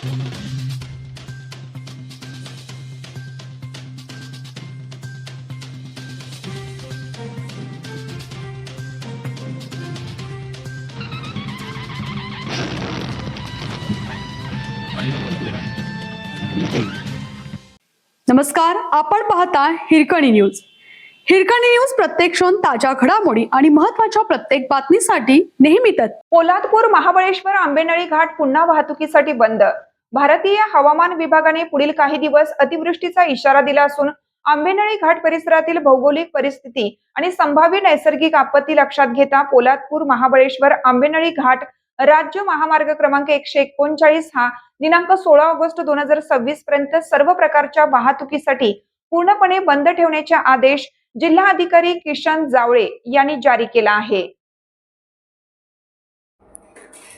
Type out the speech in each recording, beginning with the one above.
नमस्कार, आपण पाहता हिरकणी न्यूज. हिरकणी न्यूज प्रत्येक क्षण ताज्या घडामोडी आणि महत्त्वाच्या प्रत्येक बातमीसाठी नेहमीच. पोलादपूर महाबळेश्वर आंबेनळी घाट पुन्हा वाहतुकीसाठी बंद. भारतीय हवामान विभागाने पुढील काही दिवस अतिवृष्टीचा इशारा दिला असून आंबेनळी घाट परिसरातील भौगोलिक परिस्थिती आणि संभाव्य नैसर्गिक आपत्ती लक्षात घेता पोलादपूर महाबळेश्वर आंबेनळी घाट राज्य महामार्ग क्रमांक 139 हा दिनांक 16 ऑगस्ट 2026 पर्यंत सर्व प्रकारच्या वाहतुकीसाठी पूर्णपणे बंद ठेवण्याचे आदेश जिल्हा अधिकारी किशन जावळे यांनी जारी केला आहे.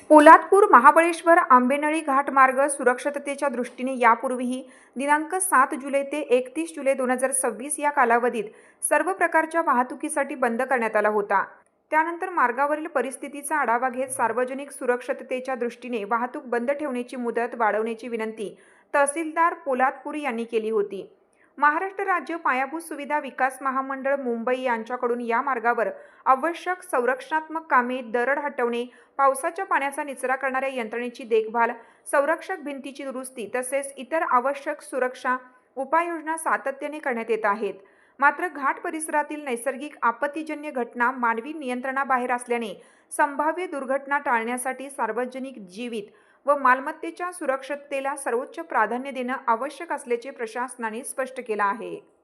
पोलादपूर महाबळेश्वर आंबेनळी घाट मार्ग सुरक्षिततेच्या दृष्टीने यापूर्वीही दिनांक 7 जुलै ते 31 जुलै 2026 या कालावधीत सर्व प्रकारच्या वाहतुकीसाठी बंद करण्यात आला होता. त्यानंतर मार्गावरील परिस्थितीचा आढावा घेत सार्वजनिक सुरक्षिततेच्या दृष्टीने वाहतूक बंद ठेवण्याची मुदत वाढवण्याची विनंती तहसीलदार पोलादपूर यांनी केली होती. महाराष्ट्र राज्य पायाभूत सुविधा विकास महामंडळ मुंबई यांच्याकडून या मार्गावर आवश्यक संरक्षणात्मक कामे, दरड हटवणे, पावसाच्या पाण्याचा निचरा करणाऱ्या यंत्रणेची देखभाल, संरक्षक भिंतीची दुरुस्ती तसेच इतर आवश्यक सुरक्षा उपाययोजना सातत्याने करण्यात येत आहेत. मात्र घाट परिसरातील नैसर्गिक आपत्तीजन्य घटना मानवी नियंत्रणाबाहेर असल्याने संभाव्य दुर्घटना टाळण्यासाठी सार्वजनिक जीवित व मालमत्तेच्या सुरक्षिततेला सर्वोच्च प्राधान्य देणं आवश्यक असल्याचे प्रशासनाने स्पष्ट केलं आहे.